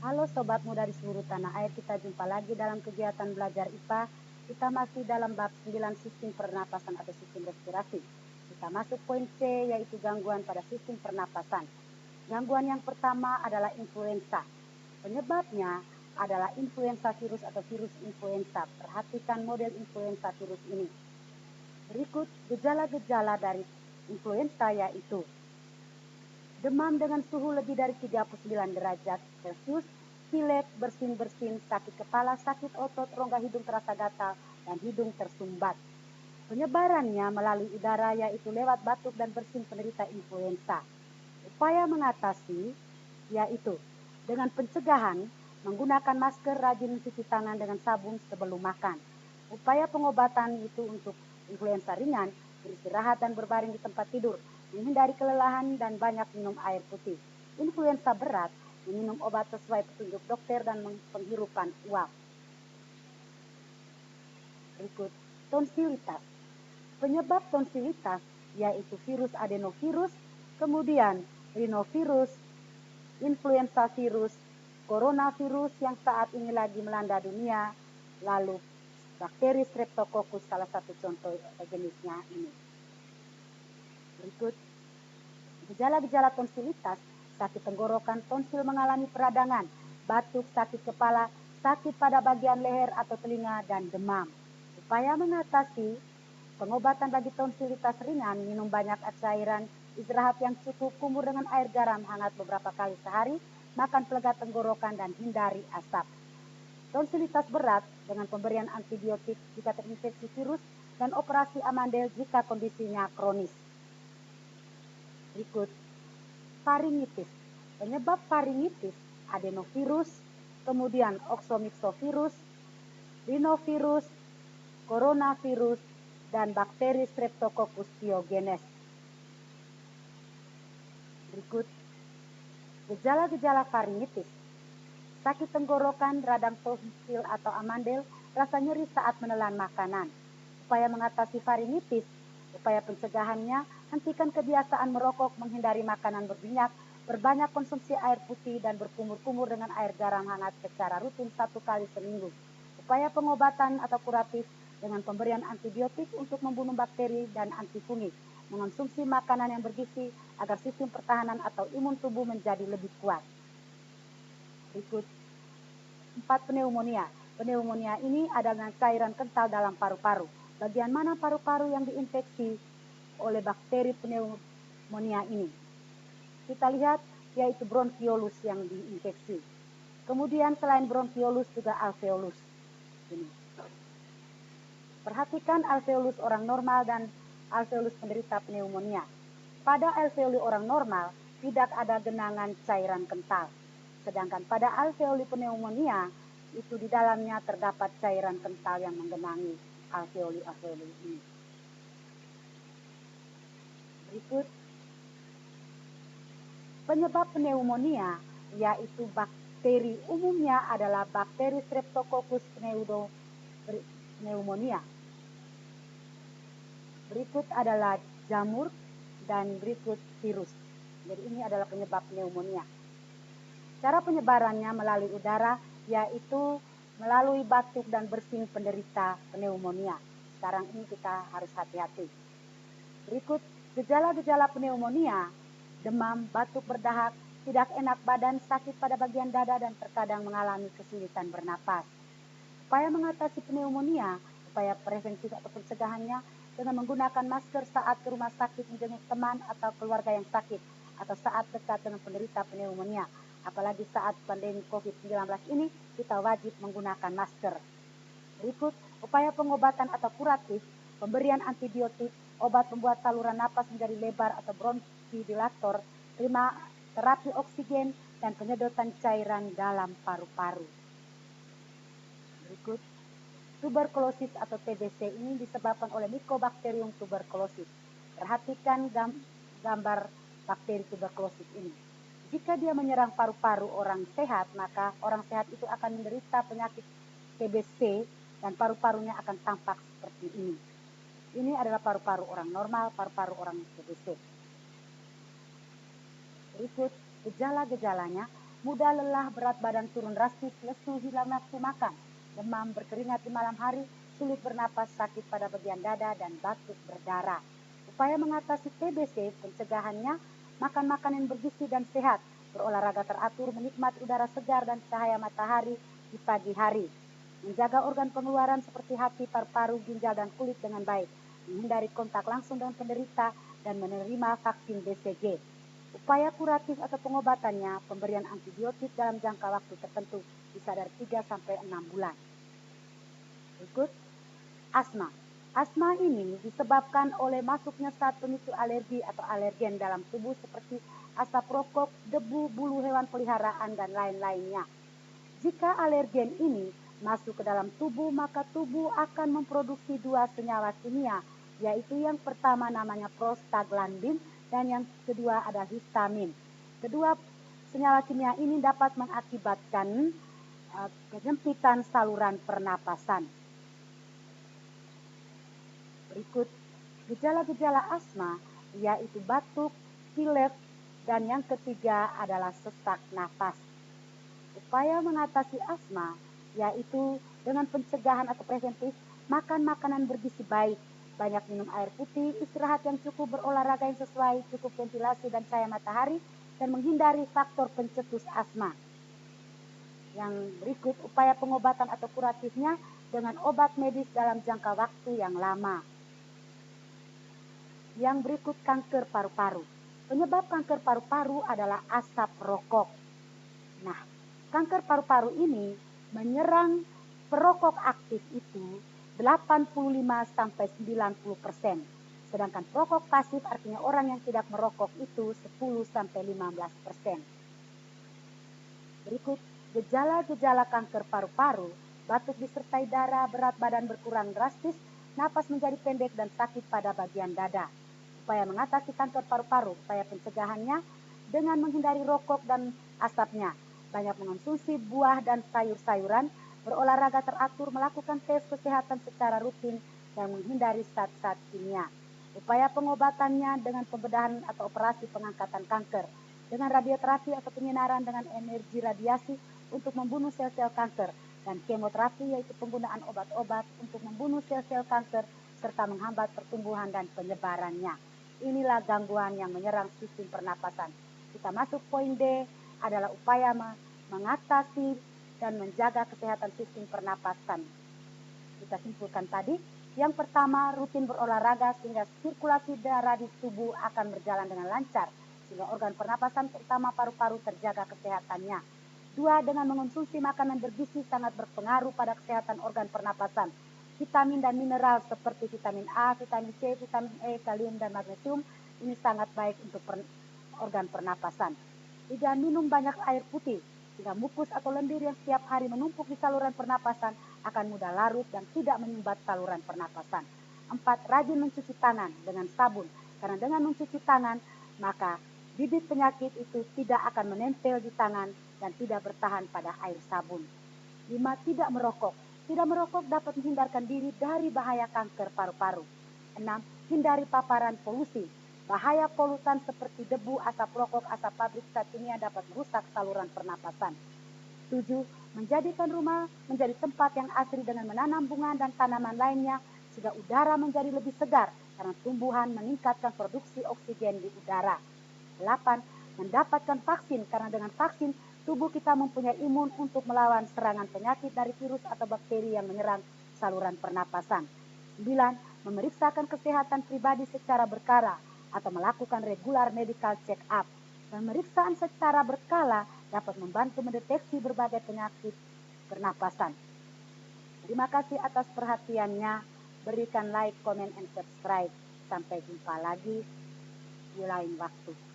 Halo sobat muda di seluruh tanah air, kita jumpa lagi dalam kegiatan belajar IPA. Kita masih dalam bab 9 sistem pernapasan atau sistem respirasi. Kita masuk poin C, yaitu gangguan pada sistem pernapasan. Gangguan yang pertama adalah influenza. Penyebabnya adalah influenza virus atau virus influenza. Perhatikan model influenza virus ini. Berikut gejala-gejala dari influenza yaitu demam dengan suhu lebih dari 39 derajat Celcius, pilek, bersin-bersin, sakit kepala, sakit otot, rongga hidung terasa gatal, dan hidung tersumbat. Penyebarannya melalui udara yaitu lewat batuk dan bersin penderita influenza. Upaya mengatasi yaitu dengan pencegahan, menggunakan masker, rajin mencuci tangan dengan sabun sebelum makan. Upaya pengobatan itu untuk influenza ringan, beristirahat dan berbaring di tempat tidur, menghindari kelelahan dan banyak minum air putih. Influenza berat, meminum obat sesuai petunjuk dokter dan penghirupan uap. Berikut tonsilitas. Penyebab tonsilitas yaitu virus adenovirus, kemudian rhinovirus, influenza virus, coronavirus yang saat ini lagi melanda dunia, lalu bakteri streptococcus salah satu contoh jenisnya ini. Berikut gejala-gejala tonsilitas, sakit tenggorokan, tonsil mengalami peradangan, batuk, sakit kepala, sakit pada bagian leher atau telinga, dan demam. Upaya mengatasi pengobatan bagi tonsilitas ringan, minum banyak cairan, istirahat yang cukup, kumur dengan air garam hangat beberapa kali sehari, makan pelegat tenggorokan, dan hindari asap. Tonsilitas berat dengan pemberian antibiotik jika terinfeksi virus dan operasi amandel jika kondisinya kronis. Berikut faringitis. Penyebab faringitis adenovirus, kemudian oxomyxovirus, rhinovirus, coronavirus, dan bakteri streptococcus pyogenes. Berikut gejala-gejala faringitis. Sakit tenggorokan, radang tonsil atau amandel, rasa nyeri saat menelan makanan. Upaya mengatasi faringitis, upaya pencegahannya, hentikan kebiasaan merokok, menghindari makanan berminyak, berbanyak konsumsi air putih, dan berkumur-kumur dengan air garam hangat secara rutin 1 kali seminggu. Upaya pengobatan atau kuratif dengan pemberian antibiotik untuk membunuh bakteri dan antifungik, mengonsumsi makanan yang bergizi agar sistem pertahanan atau imun tubuh menjadi lebih kuat. Berikut 4 pneumonia. Pneumonia ini adalah cairan kental dalam paru-paru. Bagian mana paru-paru yang diinfeksi oleh bakteri pneumonia ini? Kita lihat yaitu bronkiolus yang diinfeksi. Kemudian selain bronkiolus juga alveolus. Ini. Perhatikan alveolus orang normal dan alveolus penderita pneumonia. Pada alveoli orang normal tidak ada genangan cairan kental. Sedangkan pada alveoli pneumonia itu di dalamnya terdapat cairan kental yang menggenangi alveoli ini. Berikut penyebab pneumonia yaitu bakteri, umumnya adalah bakteri Streptococcus pneumonia. Berikut adalah jamur dan berikut virus. Jadi ini adalah penyebab pneumonia. Cara penyebarannya melalui udara yaitu melalui batuk dan bersin penderita pneumonia. Sekarang ini kita harus hati-hati. Berikut gejala-gejala pneumonia, demam, batuk berdahak, tidak enak badan, sakit pada bagian dada, dan terkadang mengalami kesulitan bernapas. Upaya mengatasi pneumonia, upaya preventif atau pencegahannya dengan menggunakan masker saat ke rumah sakit menjenguk teman atau keluarga yang sakit, atau saat dekat dengan penderita pneumonia. Apalagi saat pandemi COVID-19 ini, kita wajib menggunakan masker. Berikut upaya pengobatan atau kuratif, pemberian antibiotik, obat pembuat saluran napas menjadi lebar atau bronchodilator, terapi oksigen, dan penyedotan cairan dalam paru-paru. Berikut tuberkulosis atau TBC ini disebabkan oleh Mycobacterium tuberculosis. Perhatikan gambar bakteri tuberkulosis ini. Jika dia menyerang paru-paru orang sehat, maka orang sehat itu akan menderita penyakit TBC dan paru-parunya akan tampak seperti ini. Ini adalah paru-paru orang normal, paru-paru orang TBC. Berikut gejala-gejalanya, mudah lelah, berat badan turun drastis, lesu, hilang nafsu makan, demam, berkeringat di malam hari, sulit bernapas, sakit pada bagian dada, dan batuk berdarah. Upaya mengatasi TBC, pencegahannya, makan makanan bergizi dan sehat, berolahraga teratur, menikmati udara segar dan cahaya matahari di pagi hari, menjaga organ pengeluaran seperti hati, paru-paru, ginjal, dan kulit dengan baik, menghindari kontak langsung dengan penderita, dan menerima vaksin BCG. Upaya kuratif atau pengobatannya, pemberian antibiotik dalam jangka waktu tertentu, bisa dari 3-6 bulan. Berikut, asma. Asma ini disebabkan oleh masuknya zat pemicu alergi atau alergen dalam tubuh seperti asap rokok, debu, bulu hewan peliharaan, dan lain-lainnya. Jika alergen ini masuk ke dalam tubuh, maka tubuh akan memproduksi dua senyawa kimia, yaitu yang pertama namanya prostaglandin dan yang kedua ada histamin. Kedua senyawa kimia ini dapat mengakibatkan penyempitan saluran pernapasan. Berikut gejala-gejala asma, yaitu batuk, pilek, dan yang ketiga adalah sesak napas. Upaya mengatasi asma, yaitu dengan pencegahan atau preventif, makan makanan bergizi baik, banyak minum air putih, istirahat yang cukup, berolahraga yang sesuai, cukup ventilasi dan cahaya matahari, dan menghindari faktor pencetus asma. Yang berikut upaya pengobatan atau kuratifnya dengan obat medis dalam jangka waktu yang lama. Yang berikut kanker paru-paru. Penyebab kanker paru-paru adalah asap rokok. Nah, kanker paru-paru ini menyerang perokok aktif itu 85-90%. Sedangkan perokok pasif artinya orang yang tidak merokok itu 10-15%. Berikut gejala-gejala kanker paru-paru, batuk disertai darah, berat badan berkurang drastis, napas menjadi pendek dan sakit pada bagian dada. Upaya mengatasi kanker paru-paru, upaya pencegahannya dengan menghindari rokok dan asapnya, banyak mengonsumsi buah dan sayur-sayuran, berolahraga teratur, melakukan tes kesehatan secara rutin, dan menghindari zat-zat kimia. Upaya pengobatannya dengan pembedahan atau operasi pengangkatan kanker, dengan radioterapi atau penyinaran dengan energi radiasi untuk membunuh sel-sel kanker, dan kemoterapi yaitu penggunaan obat-obat untuk membunuh sel-sel kanker serta menghambat pertumbuhan dan penyebarannya. Inilah gangguan yang menyerang sistem pernapasan. Kita masuk poin D adalah upaya mengatasi dan menjaga kesehatan sistem pernapasan. Kita simpulkan tadi, yang pertama rutin berolahraga sehingga sirkulasi darah di tubuh akan berjalan dengan lancar, sehingga organ pernapasan terutama paru-paru terjaga kesehatannya. 2, dengan mengonsumsi makanan bergizi sangat berpengaruh pada kesehatan organ pernapasan. Vitamin dan mineral seperti vitamin A, vitamin C, vitamin E, kalium, dan magnesium ini sangat baik untuk organ pernapasan. 3, minum banyak air putih, sehingga mukus atau lendir yang setiap hari menumpuk di saluran pernapasan akan mudah larut dan tidak menyumbat saluran pernapasan. 4, rajin mencuci tangan dengan sabun, karena dengan mencuci tangan maka bibit penyakit itu tidak akan menempel di tangan dan tidak bertahan pada air sabun. 5, tidak merokok. Tidak merokok dapat menghindarkan diri dari bahaya kanker paru-paru. 6, hindari paparan polusi. Bahaya polutan seperti debu, asap rokok, asap pabrik, zat kimia dapat merusak saluran pernapasan. 7, menjadikan rumah menjadi tempat yang asri dengan menanam bunga dan tanaman lainnya sehingga udara menjadi lebih segar karena tumbuhan meningkatkan produksi oksigen di udara. 8, mendapatkan vaksin karena dengan vaksin tubuh kita mempunyai imun untuk melawan serangan penyakit dari virus atau bakteri yang menyerang saluran pernapasan. 9, memeriksakan kesehatan pribadi secara berkala atau melakukan regular medical check-up. Pemeriksaan secara berkala dapat membantu mendeteksi berbagai penyakit pernapasan. Terima kasih atas perhatiannya. Berikan like, comment, and subscribe. Sampai jumpa lagi di lain waktu.